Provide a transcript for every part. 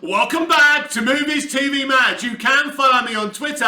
Welcome back to Movies TV Mad. You can follow me on Twitter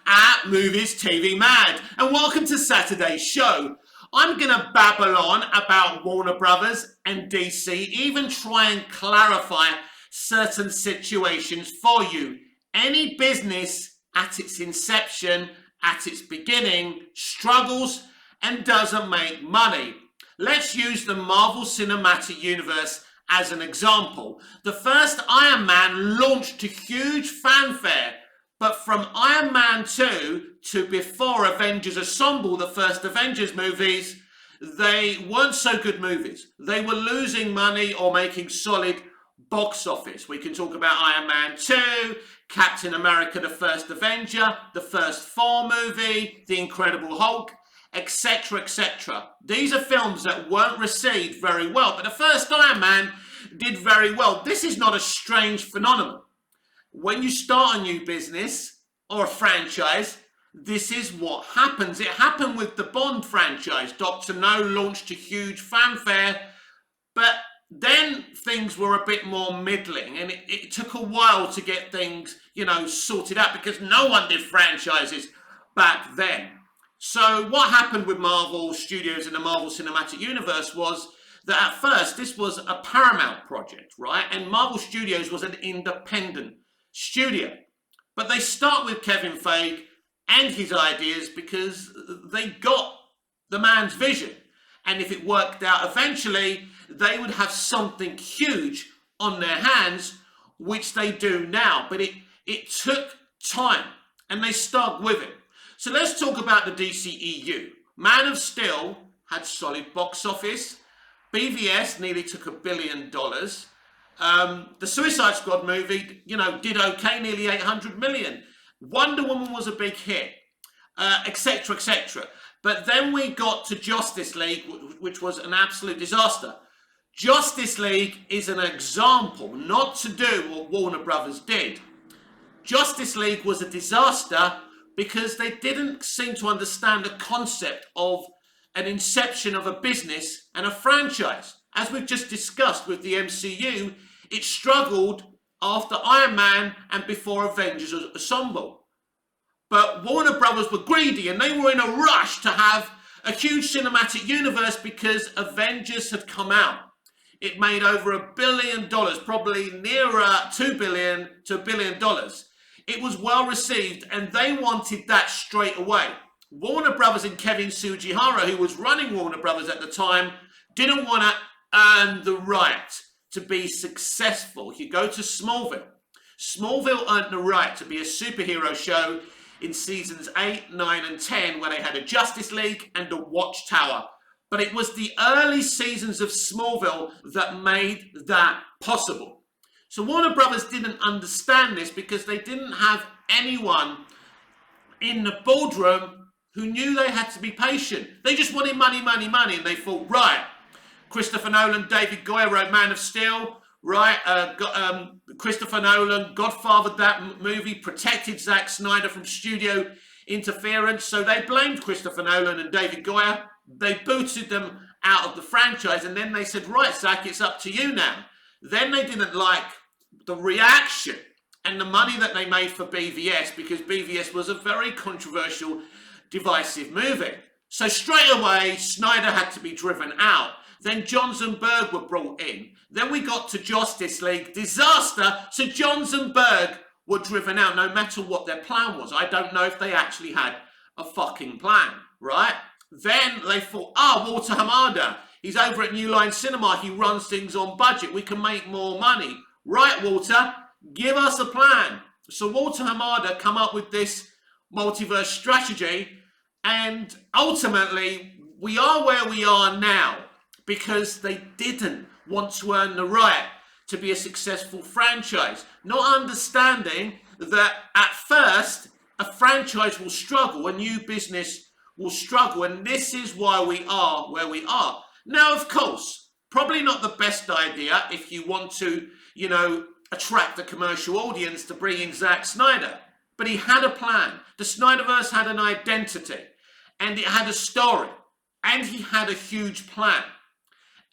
at Movies TV Mad. And welcome to Saturday's show. I'm going to babble on about Warner Brothers and DC, even try and clarify certain situations for you. Any business at its inception, at its beginning, struggles and doesn't make money. Let's use the Marvel Cinematic Universe as an example. The first Iron Man launched to huge fanfare, but from Iron Man 2 to before Avengers Assemble, the first Avengers movies, they weren't so good movies. They were losing money or making solid box office. We can talk about Iron Man 2, Captain America the First Avenger, the first Thor movie, The Incredible Hulk, etc, etc. These are films that weren't received very well, but the first Iron Man did very well. This is not a strange phenomenon. When you start a new business or a franchise, this is what happens. It happened with the Bond franchise. Dr. No launched to huge fanfare, but then things were a bit more middling, and it took a while to get things, sorted out, because no one did franchises back then. So what happened with Marvel Studios and the Marvel Cinematic Universe was that at first this was a Paramount project, right? And Marvel Studios was an independent studio. But they start with Kevin Feige and his ideas because they got the man's vision. And if it worked out eventually, they would have something huge on their hands, which they do now. But it took time, and they stuck with it. So let's talk about the DCEU. Man of Steel had solid box office. BVS nearly took $1 billion. The Suicide Squad movie, did okay, nearly 800 million. Wonder Woman was a big hit, etc, etc. But then we got to Justice League, which was an absolute disaster. Justice League is an example not to do what Warner Brothers did. Justice League was a disaster because they didn't seem to understand the concept of an inception of a business and a franchise. As we've just discussed with the MCU, it struggled after Iron Man and before Avengers Assemble. But Warner Brothers were greedy, and they were in a rush to have a huge cinematic universe because Avengers had come out. It made over $1 billion, probably nearer $2 billion to $1 billion. It was well received, and they wanted that straight away. Warner Brothers and Kevin Sugihara, who was running Warner Brothers at the time, didn't want to earn the right to be successful. You go to Smallville. Smallville earned the right to be a superhero show in seasons 8, 9 and 10, where they had a Justice League and a Watchtower. But it was the early seasons of Smallville that made that possible. So Warner Brothers didn't understand this because they didn't have anyone in the boardroom who knew they had to be patient. They just wanted money, money, money. And they thought, right, Christopher Nolan, David Goyer wrote Man of Steel, right? Christopher Nolan godfathered that movie, protected Zack Snyder from studio interference. So they blamed Christopher Nolan and David Goyer. They booted them out of the franchise. And then they said, right, Zack, it's up to you now. Then they didn't like the reaction and the money that they made for BVS, because BVS was a very controversial, divisive movie. So straight away, Snyder had to be driven out. Then Johnson Berg were brought in. Then we got to Justice League, disaster. So Johnson Berg were driven out, no matter what their plan was. I don't know if they actually had a fucking plan, right? Then they thought, Walter Hamada, he's over at New Line Cinema. He runs things on budget. We can make more money. Right, Walter, give us a plan. So Walter Hamada come up with this multiverse strategy, and ultimately we are where we are now because they didn't want to earn the right to be a successful franchise, not understanding that at first a franchise will struggle, a new business will struggle, and this is why we are where we are. Now, of course, probably not the best idea if you want to, attract the commercial audience to bring in Zack Snyder. But he had a plan. The Snyderverse had an identity, and it had a story, and he had a huge plan.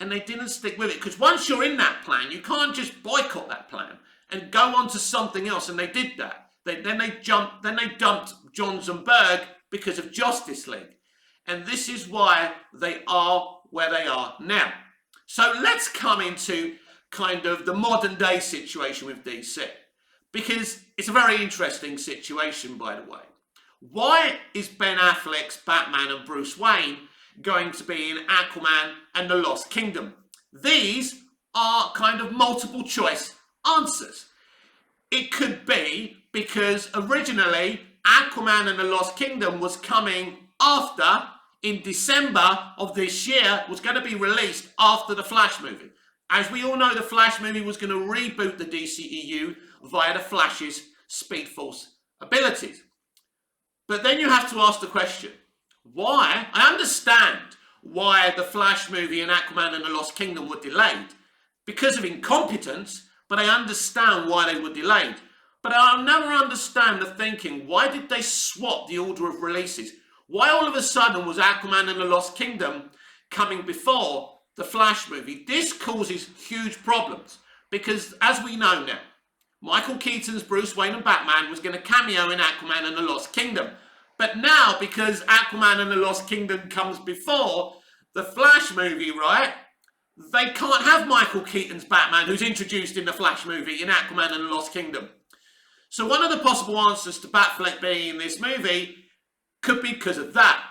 And they didn't stick with it, because once you're in that plan, you can't just boycott that plan and go go on to something else, and they did that. Then they dumped Johnson Berg because of Justice League. And this is why they are where they are now. So let's come into kind of the modern day situation with DC, because it's a very interesting situation, by the way. Why is Ben Affleck's Batman and Bruce Wayne going to be in Aquaman and the Lost Kingdom? These are kind of multiple choice answers. It could be because originally Aquaman and the Lost Kingdom was coming after, in December of this year, was going to be released after the Flash movie. As we all know, the Flash movie was going to reboot the DCEU via the Flash's Speed Force abilities. But then you have to ask the question, why? I understand why the Flash movie and Aquaman and the Lost Kingdom were delayed. Because of incompetence, but I understand why they were delayed. But I'll never understand the thinking, why did they swap the order of releases? Why all of a sudden was Aquaman and the Lost Kingdom coming before the Flash movie? This causes huge problems because, as we know now, Michael Keaton's Bruce Wayne and Batman was going to cameo in Aquaman and the Lost Kingdom. But now, because Aquaman and the Lost Kingdom comes before the Flash movie, right, they can't have Michael Keaton's Batman, who's introduced in the Flash movie, in Aquaman and the Lost Kingdom. So one of the possible answers to Batfleck being in this movie could be because of that.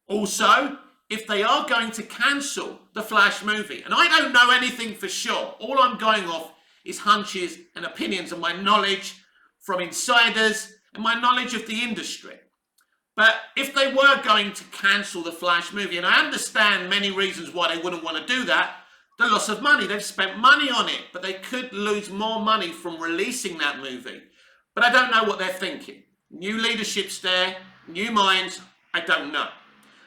Also, if they are going to cancel the Flash movie, and I don't know anything for sure, all I'm going off is hunches and opinions and my knowledge from insiders and my knowledge of the industry. But if they were going to cancel the Flash movie, and I understand many reasons why they wouldn't want to do that, the loss of money, they've spent money on it, but they could lose more money from releasing that movie. But I don't know what they're thinking. New leadership's there, new minds, I don't know.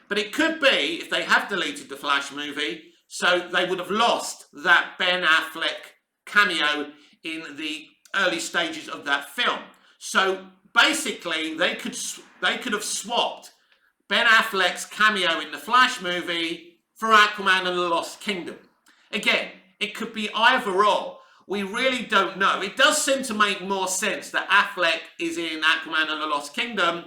But it could be, if they have deleted the Flash movie, so they would have lost that Ben Affleck cameo in the early stages of that film. So basically, they could have swapped Ben Affleck's cameo in the Flash movie for Aquaman and the Lost Kingdom. Again, it could be either or. We really don't know. It does seem to make more sense that Affleck is in Aquaman and the Lost Kingdom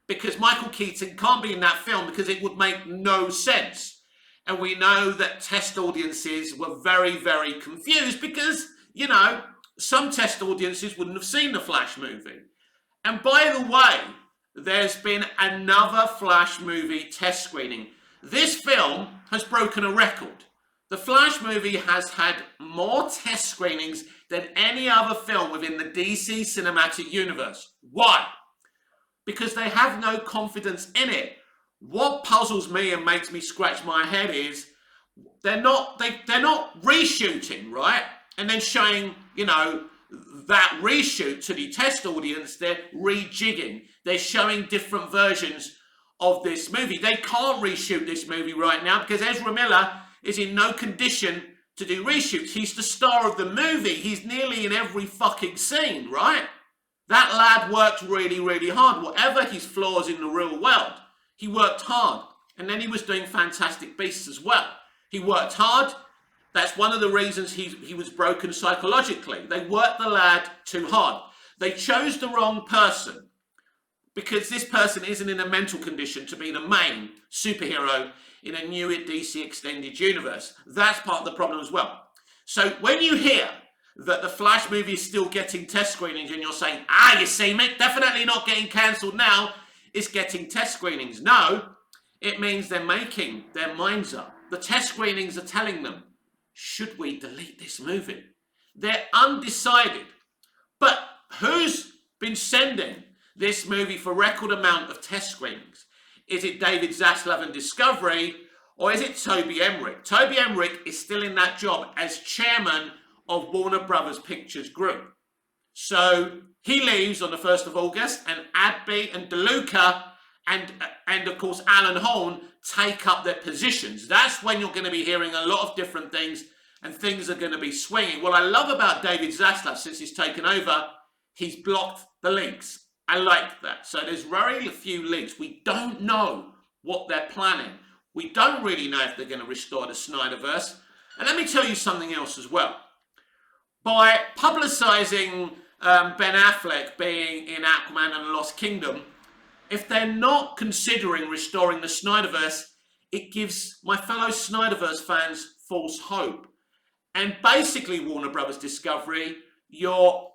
because Michael Keaton can't be in that film because it would make no sense. And we know that test audiences were very, very confused because, you know, some test audiences wouldn't have seen the Flash movie. And by the way, there's been another Flash movie test screening. This film has broken a record. The Flash movie has had more test screenings than any other film within the DC cinematic universe. Why? Because they have no confidence in it. What puzzles me and makes me scratch my head is they're not reshooting, right? And then showing, you know, that reshoot to the test audience. They're rejigging. They're showing different versions of this movie. They can't reshoot this movie right now because Ezra Miller is in no condition to do reshoots. He's the star of the movie. He's nearly in every fucking scene, right? That lad worked really, really hard. Whatever his flaws in the real world, he worked hard. And then he was doing Fantastic Beasts as well. He worked hard. That's one of the reasons he was broken psychologically. They worked the lad too hard. They chose the wrong person because this person isn't in a mental condition to be the main superhero in a new DC extended universe. That's part of the problem as well. So when you hear that the Flash movie is still getting test screenings and you're saying, you see, mate, definitely not getting cancelled now, it's getting test screenings. No, it means they're making their minds up. The test screenings are telling them, should we delete this movie? They're undecided. But who's been sending this movie for record amount of test screenings? Is it David Zaslav and Discovery, or is it Toby Emmerich? Toby Emmerich is still in that job as chairman of Warner Brothers Pictures Group. So he leaves on the 1st of August, and Adby and DeLuca and of course Alan Horn take up their positions. That's when you're going to be hearing a lot of different things, and things are going to be swinging. What I love about David Zaslav since he's taken over, he's blocked the leaks. I like that. So there's very few leaks. We don't know what they're planning. We don't really know if they're going to restore the Snyderverse. And let me tell you something else as well. by publicising Ben Affleck being in Aquaman and the Lost Kingdom, if they're not considering restoring the Snyderverse, it gives my fellow Snyderverse fans false hope. And basically, Warner Brothers Discovery, you're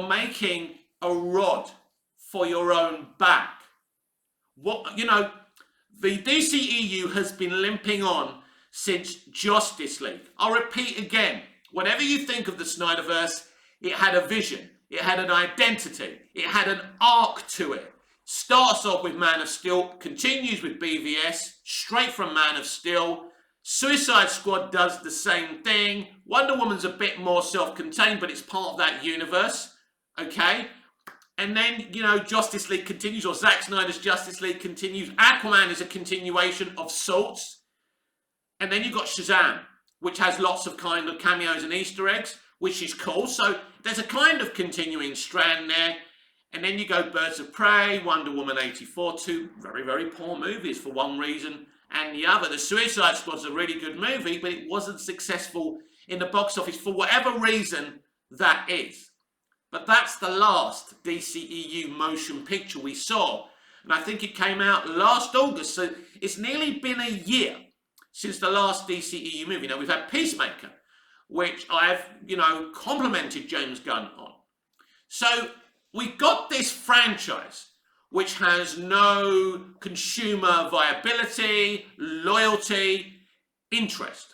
making a rod for your own back. What, you know, the DCEU has been limping on since Justice League. I'll repeat again, whatever you think of the Snyderverse, it had a vision, it had an identity, it had an arc to it. Starts off with Man of Steel, continues with BVS, straight from Man of Steel. Suicide Squad does the same thing. Wonder Woman's a bit more self-contained, but it's part of that universe, okay? And then, you know, Justice League continues, or Zack Snyder's Justice League continues. Aquaman is a continuation of sorts. And then you've got Shazam, which has lots of kind of cameos and Easter eggs, which is cool. So there's a kind of continuing strand there. And then you go Birds of Prey, Wonder Woman 84, two very, very poor movies for one reason and the other. The Suicide Squad's a really good movie, but it wasn't successful in the box office for whatever reason that is. But that's the last DCEU motion picture we saw. And I think it came out last August. So it's nearly been a year since the last DCEU movie. Now, we've had Peacemaker, which I've, you know, complimented James Gunn on. So we've got this franchise which has no consumer viability, loyalty, interest.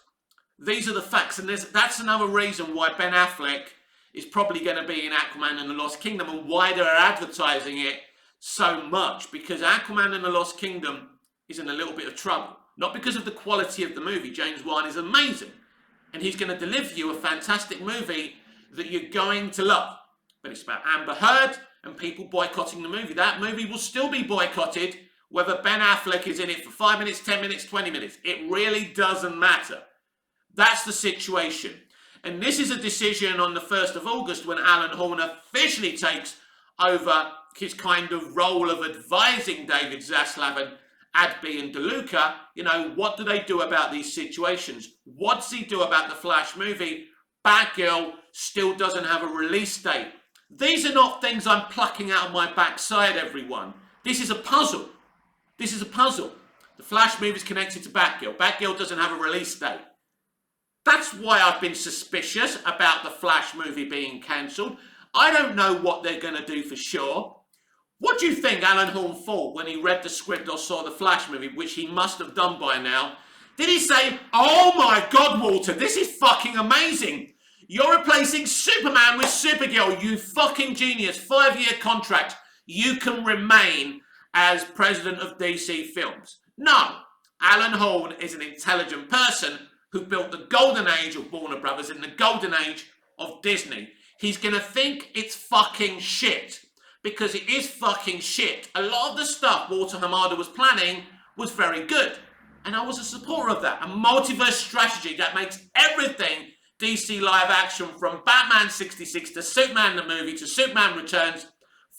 These are the facts. And that's another reason why Ben Affleck is probably going to be in Aquaman and the Lost Kingdom, and why they're advertising it so much, because Aquaman and the Lost Kingdom is in a little bit of trouble. Not because of the quality of the movie. James Wan is amazing, and he's going to deliver you a fantastic movie that you're going to love. But it's about Amber Heard and people boycotting the movie. That movie will still be boycotted whether Ben Affleck is in it for 5 minutes, 10 minutes, 20 minutes. It really doesn't matter. That's the situation. And this is a decision on the 1st of August when Alan Horn officially takes over his kind of role of advising David Zaslav and Adby and DeLuca. You know, what do they do about these situations? What's he do about the Flash movie? Batgirl still doesn't have a release date. These are not things I'm plucking out of my backside, everyone. This is a puzzle. This is a puzzle. The Flash movie is connected to Batgirl. Batgirl doesn't have a release date. That's why I've been suspicious about the Flash movie being cancelled. I don't know what they're going to do for sure. What do you think Alan Horn thought when he read the script or saw the Flash movie, which he must have done by now? Did he say, "Oh my God, Walter, this is fucking amazing. You're replacing Superman with Supergirl, you fucking genius. 5-year contract. You can remain as president of DC Films." No. Alan Horn is an intelligent person who built the golden age of Warner Brothers and the golden age of Disney. He's going to think it's fucking shit, because it is fucking shit. A lot of the stuff Walter Hamada was planning was very good, and I was a supporter of that. A multiverse strategy that makes everything DC live action, from Batman 66 to Superman the movie to Superman Returns,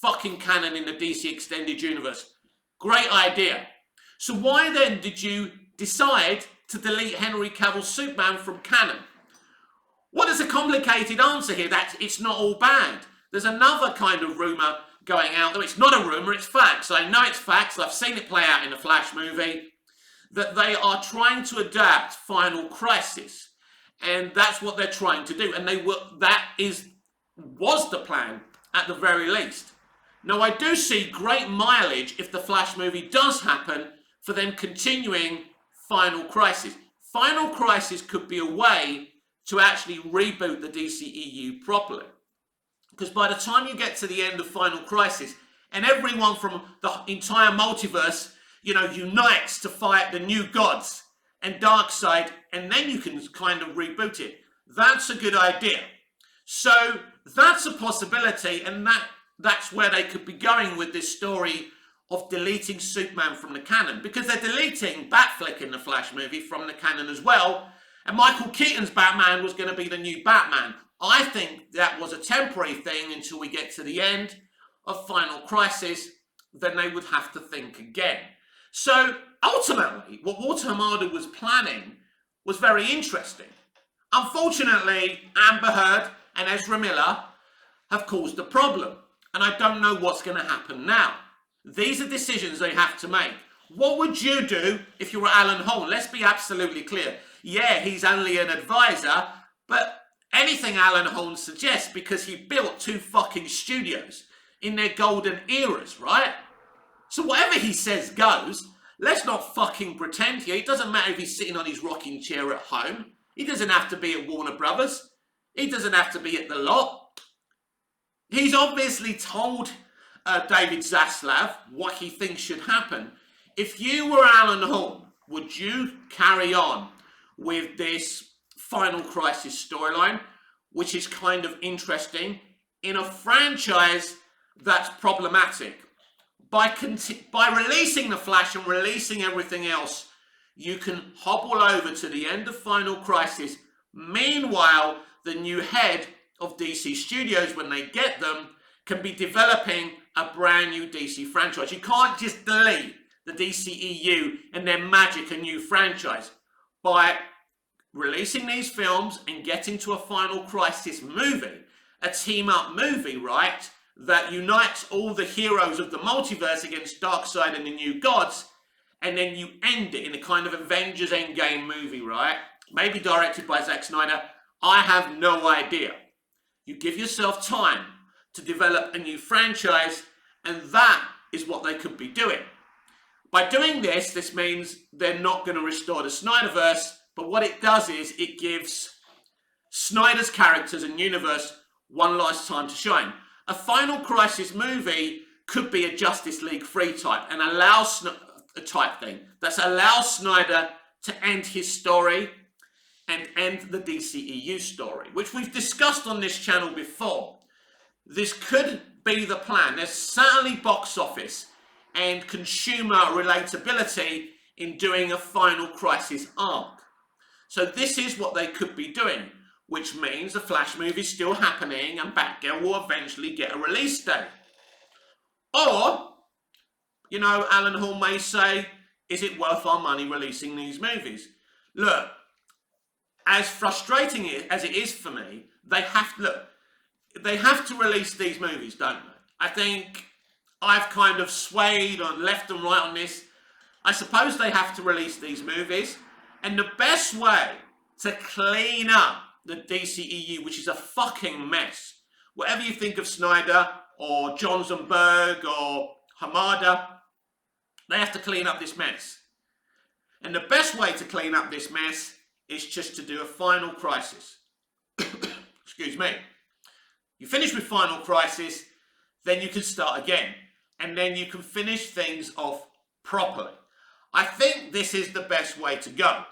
fucking canon in the DC extended universe. Great idea. So why then did you decide to delete Henry Cavill's Superman from canon? What is a complicated answer here? That it's not all bad. There's another kind of rumour going out, though it's not a rumour, it's facts. I know it's facts, I've seen it play out in the Flash movie, that they are trying to adapt Final Crisis. And that's what they're trying to do. And was the plan at the very least. Now, I do see great mileage if the Flash movie does happen for them continuing Final Crisis. Final Crisis could be a way to actually reboot the DCEU properly. Because by the time you get to the end of Final Crisis, and everyone from the entire multiverse, you know, unites to fight the new gods and Darkseid, and then you can kind of reboot it. That's a good idea. So that's a possibility, and that's where they could be going with this story of deleting Superman from the canon, because they're deleting Batfleck in the Flash movie from the canon as well, and Michael Keaton's Batman was going to be the new Batman. I think that was a temporary thing until we get to the end of Final Crisis. Then they would have to think again. So ultimately, what Walter Hamada was planning was very interesting. Unfortunately, Amber Heard and Ezra Miller have caused a problem. And I don't know what's going to happen now. These are decisions they have to make. What would you do if you were Alan Horn? Let's be absolutely clear. Yeah, he's only an advisor, but anything Alan Horn suggests, because he built 2 fucking studios in their golden eras, right? So whatever he says goes. Let's not fucking pretend here. It doesn't matter if he's sitting on his rocking chair at home. He doesn't have to be at Warner Brothers. He doesn't have to be at the lot. He's obviously told David Zaslav what he thinks should happen. If you were Alan Horn, would you carry on with this Final Crisis storyline, which is kind of interesting, in a franchise that's problematic? By releasing The Flash and releasing everything else, you can hobble over to the end of Final Crisis. Meanwhile, the new head of DC Studios, when they get them, can be developing a brand new DC franchise. You can't just delete the DCEU and then magic a new franchise. By releasing these films and getting to a Final Crisis movie, a team-up movie, right, that unites all the heroes of the multiverse against Darkseid and the New Gods, and then you end it in a kind of Avengers Endgame movie, right? Maybe directed by Zack Snyder. I have no idea. You give yourself time to develop a new franchise, and that is what they could be doing. By doing this, this means they're not going to restore the Snyderverse, but what it does is it gives Snyder's characters and universe one last time to shine. A Final Crisis movie could be a Justice League free type and allows a type thing that allows Snyder to end his story and end the DCEU story, which we've discussed on this channel before. This could be the plan. There's certainly box office and consumer relatability in doing a Final Crisis arc. So this is what they could be doing, which means the Flash movie is still happening and Batgirl will eventually get a release date. Or, you know, Alan Horn may say, is it worth our money releasing these movies? Look, as frustrating as it is for me, they have to release these movies, don't they? I think I've kind of swayed on left and right on this. I suppose they have to release these movies, and the best way to clean up the DCEU, which is a fucking mess, whatever you think of Snyder or Johnsonberg or Hamada, they have to clean up this mess. And the best way to clean up this mess is just to do a Final Crisis. Excuse me. You finish with Final Crisis, then you can start again. And then you can finish things off properly. I think this is the best way to go.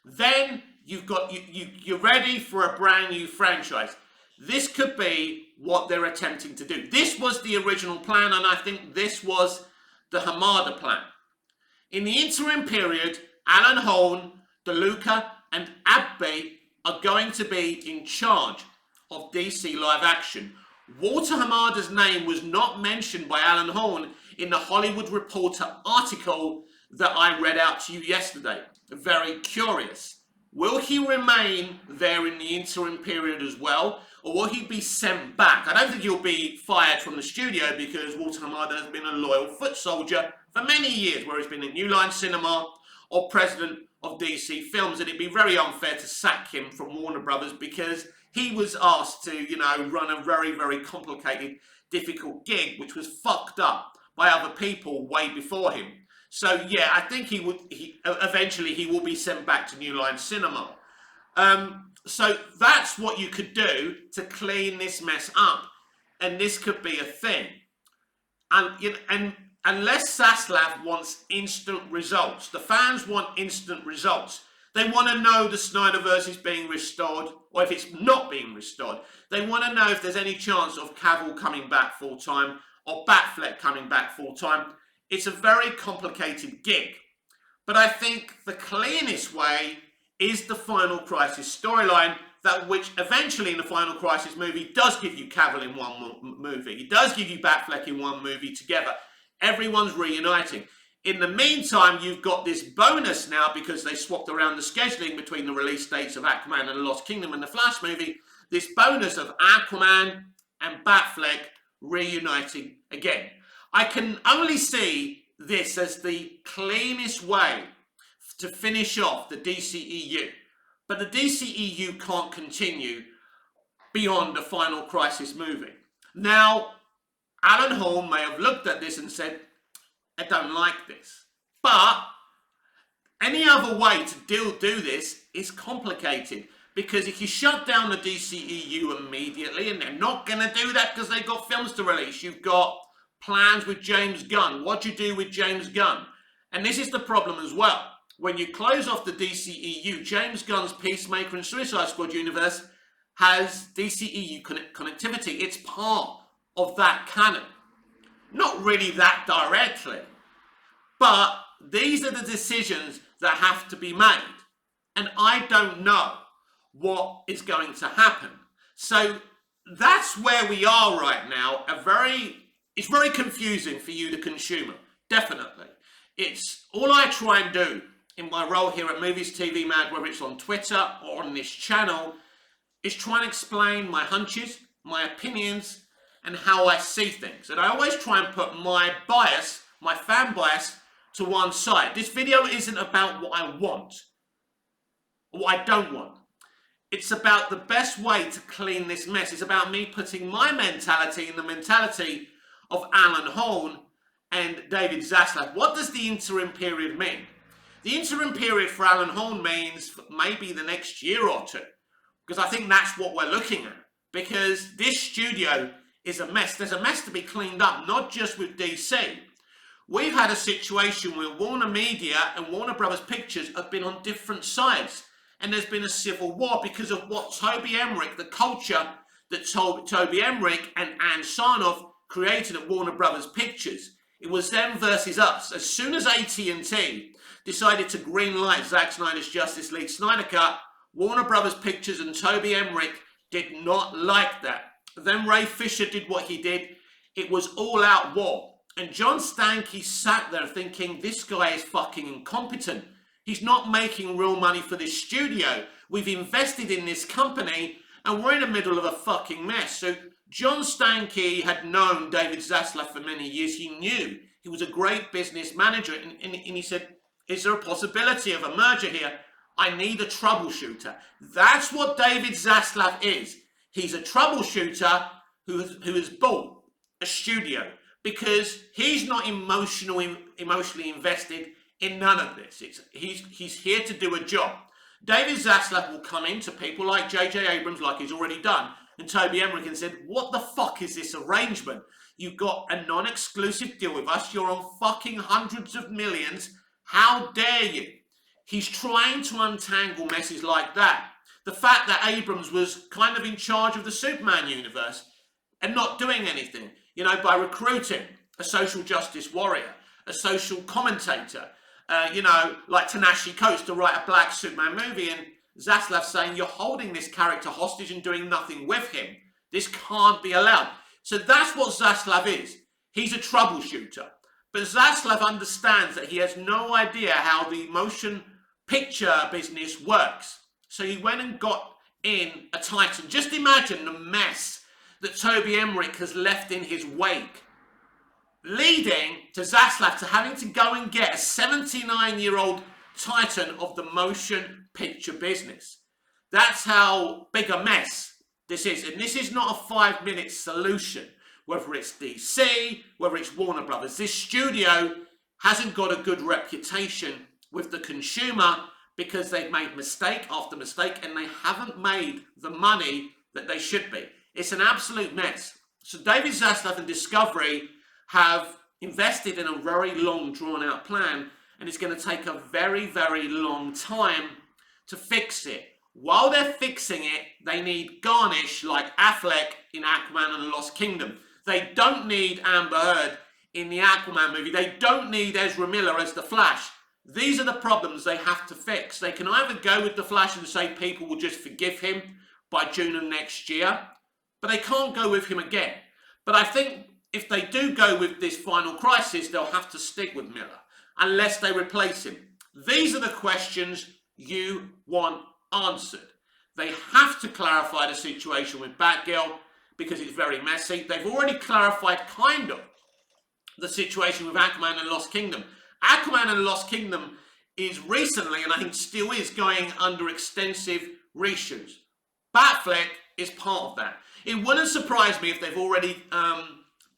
Then you're ready for a brand new franchise. This could be what they're attempting to do. This was the original plan, and I think this was the Hamada plan. In the interim period, Alan Horn, DeLuca, and Abby are going to be in charge of DC live action. Walter Hamada's name was not mentioned by Alan Horn in the Hollywood Reporter article that I read out to you yesterday. Very curious. Will he remain there in the interim period as well, or will he be sent back? I don't think he'll be fired from the studio, because Walter Hamada has been a loyal foot soldier for many years, where he's been at New Line Cinema or president of DC Films, and it'd be very unfair to sack him from Warner Brothers, because he was asked to, you know, run a very, very complicated, difficult gig, which was fucked up by other people way before him. So yeah, I think eventually he will be sent back to New Line Cinema. So that's what you could do to clean this mess up, and this could be a thing. And unless Zaslav wants instant results, the fans want instant results. They want to know the Snyderverse is being restored, or if it's not being restored. They want to know if there's any chance of Cavill coming back full-time or Batfleck coming back full-time. It's a very complicated gig. But I think the cleanest way is the Final Crisis storyline, that which eventually in the Final Crisis movie does give you Cavill in one movie. It does give you Batfleck in one movie together. Everyone's reuniting. In the meantime, you've got this bonus now, because they swapped around the scheduling between the release dates of Aquaman and the Lost Kingdom and the Flash movie, this bonus of Aquaman and Batfleck reuniting again. I can only see this as the cleanest way to finish off the DCEU. But the DCEU can't continue beyond the Final Crisis movie. Now, Alan Horn may have looked at this and said, I don't like this. But any other way to do this is complicated, because if you shut down the DCEU immediately, and they're not going to do that because they've got films to release, you've got plans with James Gunn. What do you do with James Gunn? And this is the problem as well. When you close off the DCEU, James Gunn's Peacemaker and Suicide Squad universe has DCEU connectivity. It's part of that canon. Not really that directly, but these are the decisions that have to be made. And I don't know what is going to happen. So that's where we are right now. It's very confusing for you, the consumer, definitely. It's all I try and do in my role here at Movies TV Mad, whether it's on Twitter or on this channel, is try and explain my hunches, my opinions, and how I see things. And I always try and put my bias, my fan bias, to one side. This video isn't about what I want, or what I don't want. It's about the best way to clean this mess. It's about me putting my mentality in the mentality of Alan Horn and David Zaslav. What does the interim period mean? The interim period for Alan Horn means maybe the next year or two, because I think that's what we're looking at. Because this studio is a mess. There's a mess to be cleaned up, not just with DC. We've had a situation where Warner Media and Warner Brothers Pictures have been on different sides. And there's been a civil war because of what Toby Emmerich, the culture that Toby Emmerich and Ann Sarnoff created at Warner Brothers Pictures. It was them versus us. As soon as AT&T decided to greenlight Zack Snyder's Justice League Snyder Cut, Warner Brothers Pictures and Toby Emmerich did not like that. Then Ray Fisher did what he did. It was all-out war. And John Stankey sat there thinking, this guy is fucking incompetent. He's not making real money for this studio. We've invested in this company and we're in the middle of a fucking mess. So John Stankey had known David Zaslav for many years. He knew he was a great business manager. And he said, is there a possibility of a merger here? I need a troubleshooter. That's what David Zaslav is. He's a troubleshooter who has bought a studio because he's not emotionally invested in none of this. He's here to do a job. David Zaslav will come in to people like J.J. Abrams, like he's already done, and Toby Emmerich, and said, what the fuck is this arrangement? You've got a non-exclusive deal with us. You're on fucking hundreds of millions. How dare you? He's trying to untangle messes like that. The fact that Abrams was kind of in charge of the Superman universe and not doing anything, you know, by recruiting a social justice warrior, a social commentator, you know, like Tanashi Coates to write a black Superman movie, and Zaslav saying you're holding this character hostage and doing nothing with him. This can't be allowed. So that's what Zaslav is. He's a troubleshooter. But Zaslav understands that he has no idea how the motion picture business works. So he went and got in a titan. Just imagine the mess that Toby Emmerich has left in his wake, leading to Zaslav to having to go and get a 79-year-old titan of the motion picture business. That's how big a mess this is. And this is not a 5-minute solution, whether it's DC, whether it's Warner Brothers. This studio hasn't got a good reputation with the consumer because they've made mistake after mistake and they haven't made the money that they should be. It's an absolute mess. So David Zaslav and Discovery have invested in a very long, drawn-out plan, and it's going to take a very, very long time to fix it. While they're fixing it, they need garnish like Affleck in Aquaman and the Lost Kingdom. They don't need Amber Heard in the Aquaman movie. They don't need Ezra Miller as the Flash. These are the problems they have to fix. They can either go with the Flash and say people will just forgive him by June of next year, but they can't go with him again. But I think if they do go with this Final Crisis, they'll have to stick with Miller, unless they replace him. These are the questions you want answered. They have to clarify the situation with Batgirl because it's very messy. They've already clarified kind of the situation with Aquaman and Lost Kingdom. Aquaman and Lost Kingdom is recently, and I think still is, going under extensive reshoots. Batfleck is part of that. It wouldn't surprise me if they've already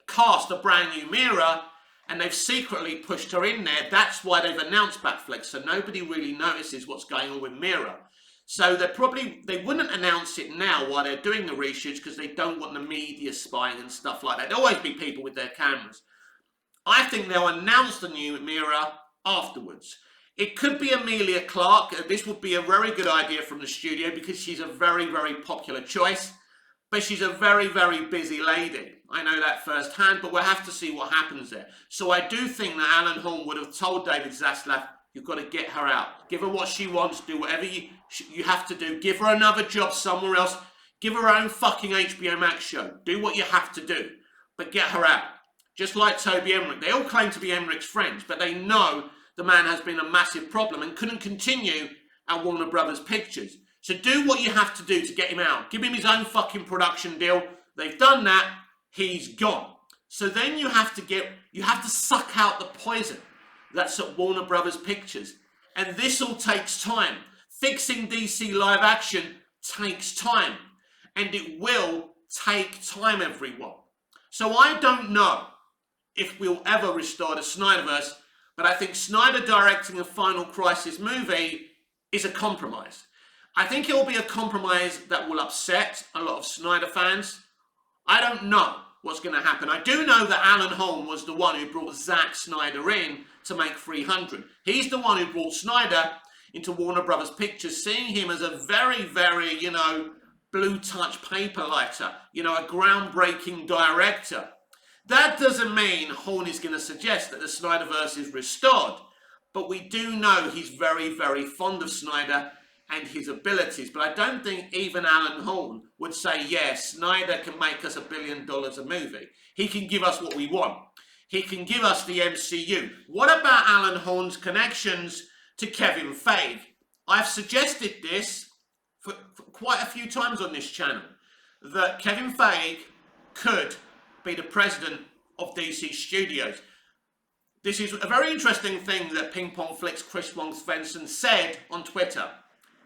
cast a brand new Mira and they've secretly pushed her in there. That's why they've announced Batfleck, so nobody really notices what's going on with Mira. So they wouldn't announce it now while they're doing the reshoots because they don't want the media spying and stuff like that. There'll always be people with their cameras. I think they'll announce the new Mira afterwards. It could be Emilia Clarke. This would be a very good idea from the studio because she's a very, very popular choice. But she's a very, very busy lady. I know that firsthand, but we'll have to see what happens there. So I do think that Alan Horn would have told David Zaslav, you've got to get her out. Give her what she wants. Do whatever you have to do. Give her another job somewhere else. Give her own fucking HBO Max show. Do what you have to do. But get her out. Just like Toby Emmerich. They all claim to be Emmerich's friends, but they know the man has been a massive problem and couldn't continue at Warner Brothers Pictures. So do what you have to do to get him out. Give him his own fucking production deal. They've done that. He's gone. So then you have to suck out the poison that's at Warner Brothers Pictures. And this all takes time. Fixing DC live action takes time. And it will take time, everyone. So I don't know if we'll ever restore the Snyderverse, but I think Snyder directing a Final Crisis movie is a compromise. I think it will be a compromise that will upset a lot of Snyder fans. I don't know what's going to happen. I do know that Alan Holm was the one who brought Zack Snyder in to make 300. He's the one who brought Snyder into Warner Brothers Pictures, seeing him as a very, very, blue touch paper lighter, a groundbreaking director. That doesn't mean Horn is going to suggest that the Snyderverse is restored, but we do know he's very, very fond of Snyder and his abilities. But I don't think even Alan Horn would say, yes, Snyder can make us $1 billion a movie. He can give us what we want. He can give us the MCU. What about Alan Horn's connections to Kevin Feige? I've suggested this for quite a few times on this channel, that Kevin Feige could be the president of DC Studios. This is a very interesting thing that Ping Pong Flicks Chris Wong Svensson said on Twitter.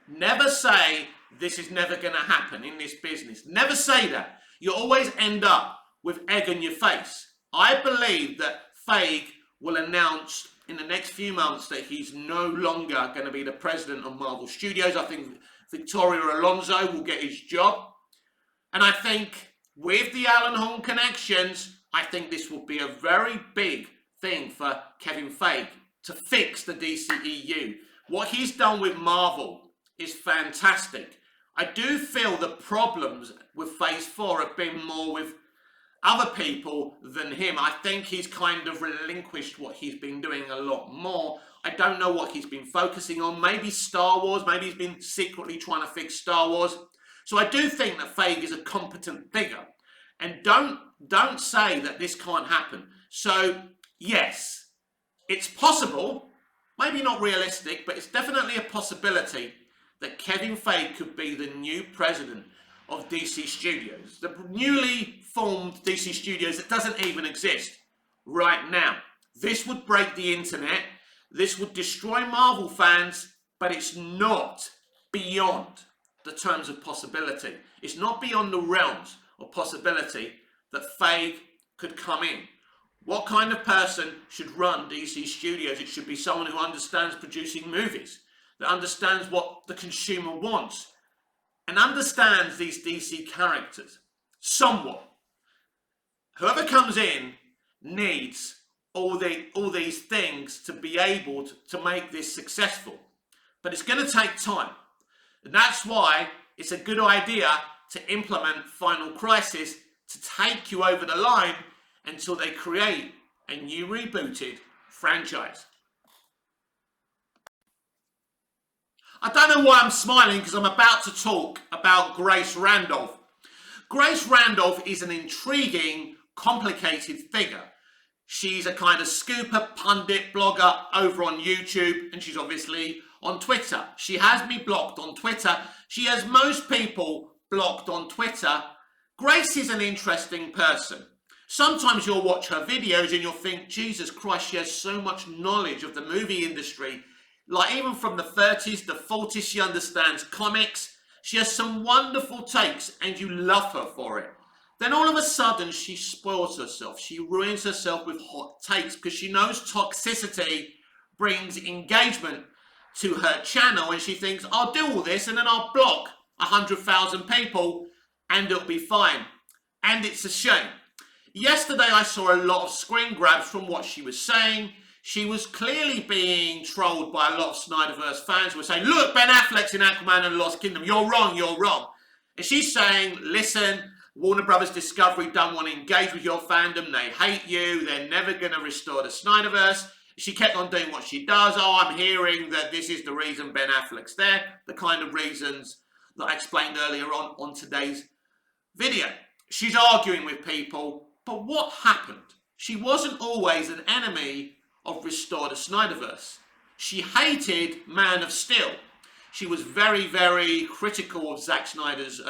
Never say this is never going to happen in this business. Never say that. You always end up with egg on your face. I believe that Feige will announce in the next few months that he's no longer going to be the president of Marvel Studios. I think Victoria Alonso will get his job. And I think with the Alan Horn connections, I think this will be a very big thing for Kevin Feige to fix the DCEU. What he's done with Marvel is fantastic. I do feel the problems with Phase 4 have been more with other people than him. I think he's kind of relinquished what he's been doing a lot more. I don't know what he's been focusing on. Maybe Star Wars. Maybe he's been secretly trying to fix Star Wars. So I do think that Feige is a competent figure. And don't say that this can't happen. So yes, it's possible, maybe not realistic, but it's definitely a possibility that Kevin Feige could be the new president of DC Studios. The newly formed DC Studios that doesn't even exist right now. This would break the internet. This would destroy Marvel fans, but it's not beyond the terms of possibility. It's not beyond the realms of possibility that Feige could come in. What kind of person should run DC Studios? It should be someone who understands producing movies, that understands what the consumer wants, and understands these DC characters somewhat. Whoever comes in needs all these things to be able to make this successful. But it's going to take time. And that's why it's a good idea to implement Final Crisis to take you over the line until they create a new rebooted franchise. I don't know why I'm smiling, because I'm about to talk about Grace Randolph. Grace Randolph is an intriguing, complicated figure. She's a kind of scooper, pundit, blogger over on YouTube, and she's obviously on Twitter. She has me blocked on Twitter. She has most people blocked on Twitter. Grace is an interesting person. Sometimes you'll watch her videos and you'll think, Jesus Christ, she has so much knowledge of the movie industry. Like even from the 30s, the 40s, she understands comics. She has some wonderful takes and you love her for it. Then all of a sudden, she spoils herself. She ruins herself with hot takes because she knows toxicity brings engagement to her channel and she thinks, I'll do all this and then I'll block 100,000 people and it'll be fine. And it's a shame. Yesterday, I saw a lot of screen grabs from what she was saying. She was clearly being trolled by a lot of Snyderverse fans who were saying, look, Ben Affleck's in Aquaman and the Lost Kingdom. You're wrong, you're wrong. And she's saying, listen, Warner Brothers Discovery don't want to engage with your fandom. They hate you. They're never going to restore the Snyderverse. She kept on doing what she does. Oh, I'm hearing that this is the reason Ben Affleck's there. The kind of reasons that I explained earlier on today's video. She's arguing with people. But what happened? She wasn't always an enemy of Restore the Snyderverse. She hated Man of Steel. She was very, very critical of Zack Snyder's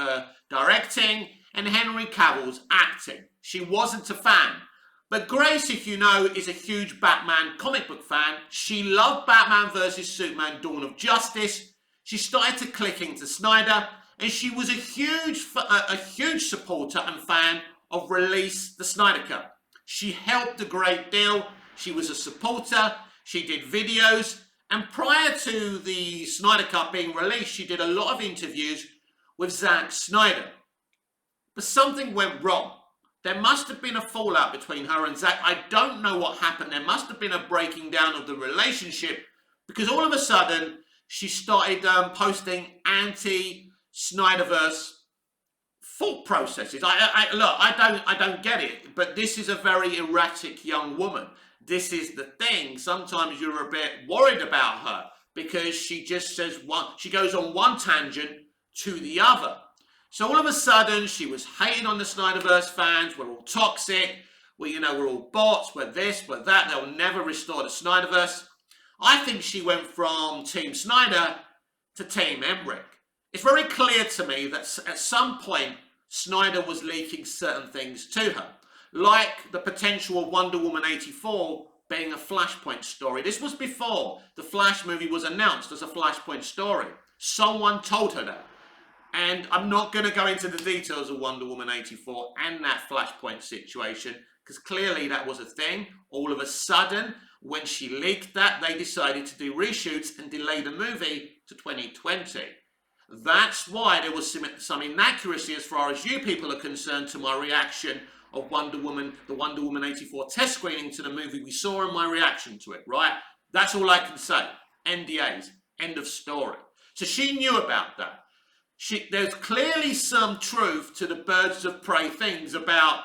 directing and Henry Cavill's acting. She wasn't a fan. But Grace, if you know, is a huge Batman comic book fan. She loved Batman vs. Superman Dawn of Justice. She started to click into Snyder and she was a huge supporter and fan of Release the Snyder Cut. She helped a great deal. She was a supporter. She did videos. And prior to the Snyder Cut being released, she did a lot of interviews with Zack Snyder. But something went wrong. There must have been a fallout between her and Zack. I don't know what happened. There must have been a breaking down of the relationship because all of a sudden she started posting anti-Snyderverse thought processes. Look, I don't get it, but this is a very erratic young woman. This is the thing. Sometimes you're a bit worried about her because she just says she goes on one tangent to the other. So all of a sudden she was hating on the Snyderverse fans. We're all toxic. We're all bots. We're this, we're that. They'll never restore the Snyderverse. I think she went from Team Snyder to Team Emmerich. It's very clear to me that at some point Snyder was leaking certain things to her, like the potential of Wonder Woman 84 being a Flashpoint story. This was before the Flash movie was announced as a Flashpoint story. Someone told her that. And I'm not going to go into the details of Wonder Woman 84 and that Flashpoint situation, because clearly that was a thing. All of a sudden, when she leaked that, they decided to do reshoots and delay the movie to 2020. That's why there was some inaccuracy as far as you people are concerned to my reaction of Wonder Woman, the Wonder Woman 84 test screening to the movie we saw and my reaction to it, right? That's all I can say. NDAs. End of story. So she knew about that. There's clearly some truth to the Birds of Prey things about,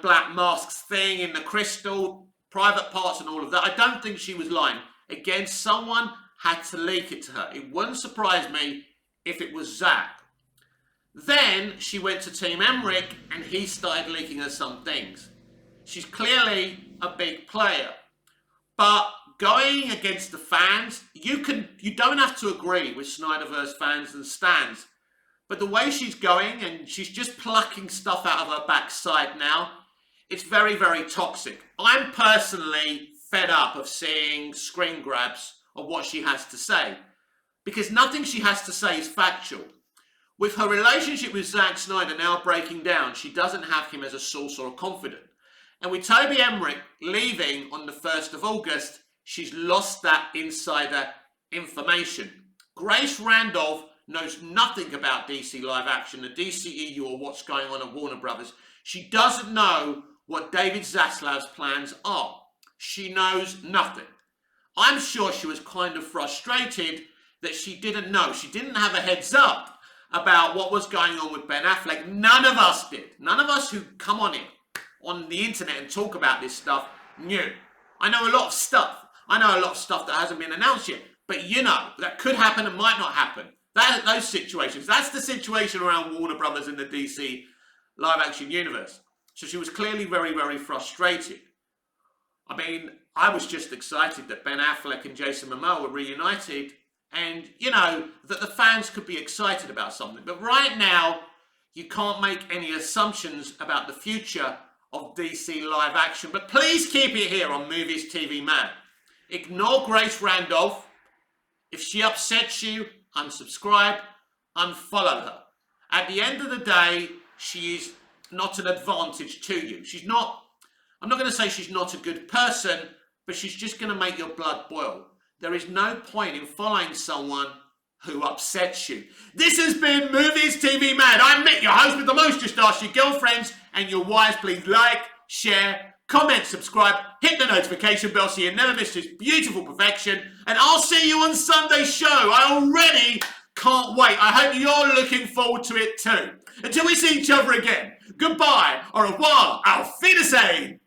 Black Mask's thing in the crystal, private parts and all of that. I don't think she was lying. Again, someone had to leak it to her. It wouldn't surprise me if it was Zack. Then she went to Team Emmerich and he started leaking her some things. She's clearly a big player. But going against the fans, you don't have to agree with Snyderverse fans and stans. But the way she's going, and she's just plucking stuff out of her backside now, it's very, very toxic. I'm personally fed up of seeing screen grabs of what she has to say, because nothing she has to say is factual. With her relationship with Zack Snyder now breaking down, she doesn't have him as a source or a confidant. And with Toby Emmerich leaving on the 1st of August, she's lost that insider information. Grace Randolph knows nothing about DC live action, the DCEU, or what's going on at Warner Brothers. She doesn't know what David Zaslav's plans are. She knows nothing. I'm sure she was kind of frustrated that she didn't know. She didn't have a heads up about what was going on with Ben Affleck. None of us did. None of us who come on the internet and talk about this stuff knew. I know a lot of stuff. I know a lot of stuff that hasn't been announced yet. But that could happen and might not happen. Those situations. That's the situation around Warner Brothers in the DC live action universe. So she was clearly very, very frustrated. I mean, I was just excited that Ben Affleck and Jason Momoa were reunited and, you know, that the fans could be excited about something. But right now, you can't make any assumptions about the future of DC live action. But please keep it here on Movies TV Mad. Ignore Grace Randolph. If she upsets you, unsubscribe, unfollow her. At the end of the day, she is not an advantage to you. I'm not going to say she's not a good person, but she's just going to make your blood boil. There is no point in following someone who upsets you. This has been Movies TV Mad. I'm Mick, your host with the most. Just ask your girlfriends and your wives. Please like, share, comment, subscribe, hit the notification bell so you never miss this beautiful perfection. And I'll see you on Sunday's show. I already can't wait. I hope you're looking forward to it too. Until we see each other again, goodbye, au revoir, auf Wiedersehen.